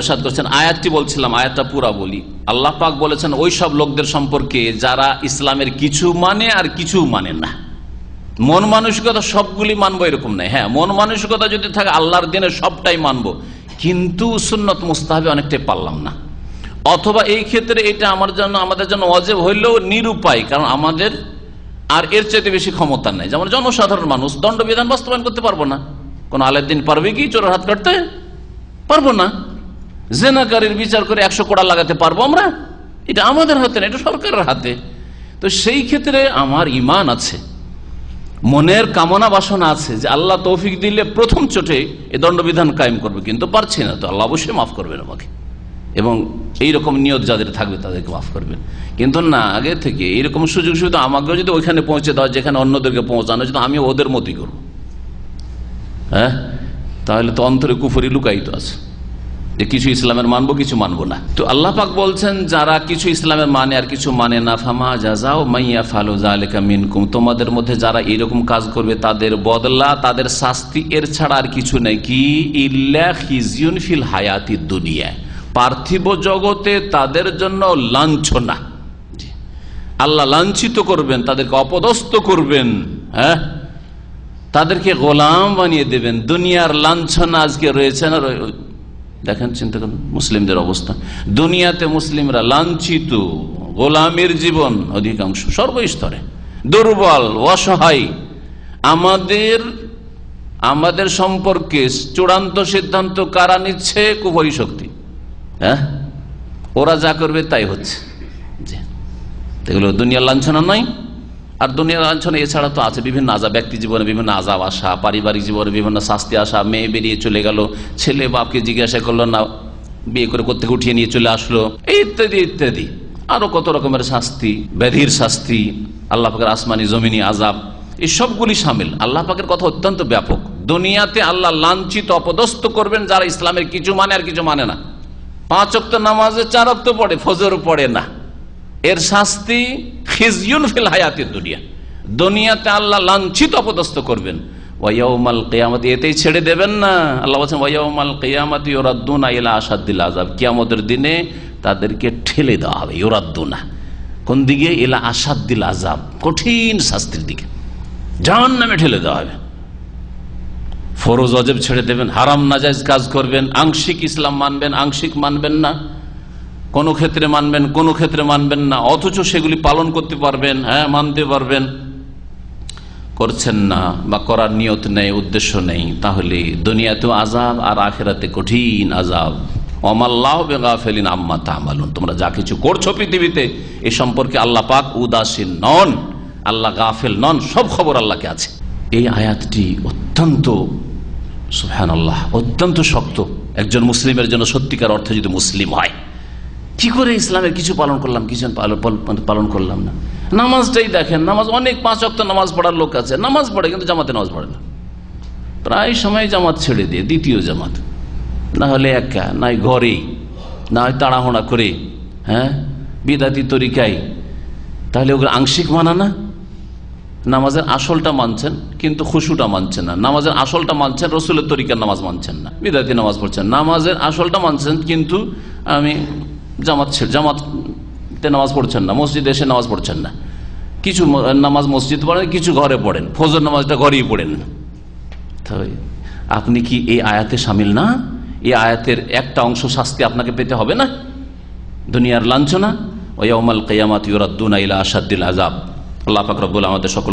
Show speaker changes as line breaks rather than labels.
ইরশাদ করছেন, আয়াতটি বলছিলাম, আয়াতটা পুরা বলি। আল্লাহ পাক বলেছেন ওই সব লোকদের সম্পর্কে যারা ইসলামের কিছু মানে আর কিছু মানে না। মন মানসিকতা সবগুলি মানবো এরকম নাই। হ্যাঁ, মন মানসিকতা যদি থাকে আল্লাহর দিনে সবটাই মানবো, কিন্তু সুন্নত মুস্তাহাবে অনেকটাই পারলাম না, অথবা এই ক্ষেত্রে এটা আমাদের জন্য ওয়াজিব হইলেও নিরুপায়, কারণ আমাদের আর এর চাইতে বেশি ক্ষমতা নেই। যেমন জনসাধারণ মানুষ দণ্ডবিধান বাস্তবায়ন করতে পারবো না। কোন আলেদ্দিন পারবে কি চোরের হাত কাটতে? পারবো না। জেনাকারীর বিচার করে 100 কোড়া লাগাতে পারবো আমরা? এটা আমাদের হাতে না, এটা সরকারের হাতে। তো সেই ক্ষেত্রে আমার ঈমান আছে, মনের কামনা বাসনা আছে যে আল্লাহ তৌফিক দিলে প্রথম চোটে এ দণ্ডবিধান কায়েম করবে, কিন্তু পারছি না, তো আল্লাহ অবশ্যই মাফ করবেন আমাকে, এবং এইরকম নিয়ত যাদের থাকবে তাদেরকে মাফ করবেন। কিন্তু না, আগে থেকে এইরকম সুযোগ সুবিধা আমাকেও যদি ওইখানে পৌঁছে দেওয়া যেখানে অন্যদেরকে পৌঁছানো হচ্ছে, আমি ওদের মতই করবো। হ্যাঁ, তাহলে তো অন্তরে কুফরি লুকায়িত আছে যে কিছু ইসলামের মানবো, কিছু মানবো না। তো আল্লাহ পাক বলছেন যারা কিছু ইসলামের মানে আর কিছু মানে না, ফামা জাযাউ মাইয়া ফালু যালিকা মিনকুম, তোমাদের মধ্যে যারা এরকম কাজ করবে তাদের বদলা, তাদের শাস্তি এর ছাড়া আর কিছু নেই। কি ইল্লা খিজিউন ফিল হায়াতিদ দুনিয়া, পার্থিব জগতে তাদের জন্য লাঞ্ছনা। আল্লাহ লাঞ্ছিত করবেন, তাদেরকে অপদস্থ করবেন, হ্যাঁ, তাদেরকে গোলাম বানিয়ে দেবেন। দুনিয়ার লাঞ্ছনা আজকে রয়েছে না? দেখেন, চিন্তা করুন মুসলিমদের অবস্থা। দুনিয়াতে মুসলিমরা লাঞ্ছিত, গোলামের জীবন অধিকাংশ, সর্বস্তরে দুর্বল, অসহায়। আমাদের সম্পর্কে চূড়ান্ত সিদ্ধান্ত কারা নিচ্ছে? কুফরি শক্তি। হ্যাঁ, ওরা যা করবে তাই হচ্ছে। এগুলো দুনিয়ার লাঞ্ছনা নয়। আর দুনিয়ার লাঞ্ছনা এছাড়া তো আছে বিভিন্ন আযাব, ব্যক্তি জীবনে বিভিন্ন আযাব আসা, পারিবারিক জীবনে বিভিন্ন শাস্তি আসা, মেয়ে বেরিয়ে চলে গেল, ছেলে বাপকে জিজ্ঞাসা করলো না, বিয়ে করে কোত্থেকে উঠিয়ে নিয়ে চলে আসলো, ইত্যাদি ইত্যাদি। আরো কত রকমের শাস্তি, ব্যাধির শাস্তি, আল্লাহ পাকের আসমানি জমিনি আযাব, এই সবগুলি শামিল। আল্লাহ পাকের কথা অত্যন্ত ব্যাপক। দুনিয়াতে আল্লাহ লাঞ্ছিত, অপদস্থ করবেন যারা ইসলামের কিছু মানে আর কিছু মানে না। 5 ওয়াক্ত নামাজে 4 ওয়াক্ত পড়ে, ফজর পড়ে না, এর শাস্তি খিজিউন ফিল হায়াতিদ দুনিয়া, দুনিয়াতে আল্লাহ লাঞ্ছিত, অপদস্থ করবেন। ওয়া ইয়াউমাল কিয়ামতি, এতেই ছেড়ে দেবেন না। আল্লাহ বলেছেন ওয়া ইয়াউমাল কিয়ামতি ইউরাদ্দুনা ইলা আশাদ্দিল আযাব, কিয়ামতের দিনে তাদেরকে ঠেলে দেওয়া হবে। ইউরাদ্দুনা, কোন দিকে? ইলা আশাদ্দিল আযাব, কঠিন শাস্তির দিকে, জাহান্নামে ঠেলে দেওয়া হবে। ফরজ ওয়াজিব ছেড়ে দেবেন, হারাম নাজায়েজ কাজ করবেন, আংশিক ইসলাম মানবেন, আংশিক মানবেন না, কোন ক্ষেত্রে মানবেন, কোন ক্ষেত্রে মানবেন না, অথচ সেগুলি পালন করতে পারবেন, হ্যাঁ মানতে পারবেন। করছেন না বা করার নিয়ত নেই, উদ্দেশ্য নেই, তাহলে দুনিয়াতেও আযাব আর আখিরাতে কঠিন আযাব। ওয়ামাল্লাহু বিগাফিলিন আম্মা তা'মালুন, তোমরা যা কিছু করছো পৃথিবীতে এ সম্পর্কে আল্লাহ পাক উদাসীন নন, আল্লাহ গাফিল নন, সব খবর আল্লাহকে আছে। এই আয়াতটি অত্যন্ত, সুবহানাল্লাহ, অত্যন্ত শক্ত একজন মুসলিমের জন্য। সত্যিকার অর্থে যদি মুসলিম হয়, কি করে ইসলামের কিছু পালন করলাম, কিছু পালন করলাম না। নামাজটাই দেখেন, নামাজ অনেক 5 ওয়াক্ত নামাজ পড়ার লোক আছে, নামাজ পড়ে কিন্তু জামাতে নামাজ পড়ে না, প্রায় সময় জামাত ছেড়ে দিয়ে দ্বিতীয় জামাত, না হলে একা, নাই ঘরেই, না হয় তাড়াহুড়া করে, হ্যাঁ বিদাতি তরিকায়। তাহলে ওগুলো আংশিক মানা না? নামাজের আসলটা মানছেন কিন্তু খুশুটা মানছেন না, নামাজের আসলটা মানছেন, রসুলের তরিকার নামাজ মানছেন না, বিদাতি নামাজ পড়ছেন। নামাজের আসলটা মানছেন কিন্তু আমি জামাতে নামাজ পড়ছেন না, মসজিদে এসে নামাজ পড়ছেন না, কিছু নামাজ মসজিদ পড়েন, কিছু ঘরে পড়েন, ফজর নামাজটা ঘরেই পড়েন। তাহলে আপনি কি এই আয়াতে শামিল না? এই আয়াতের একটা অংশ শাস্তি আপনাকে পেতে হবে না? দুনিয়ার লাঞ্ছনা, ওয়া ইয়াউমাল কিয়ামাতি ইউরাদ্দুনা ইলা আশাদ্দিল আযাব। আল্লাহ পাক রব্বুল আমাদের সকল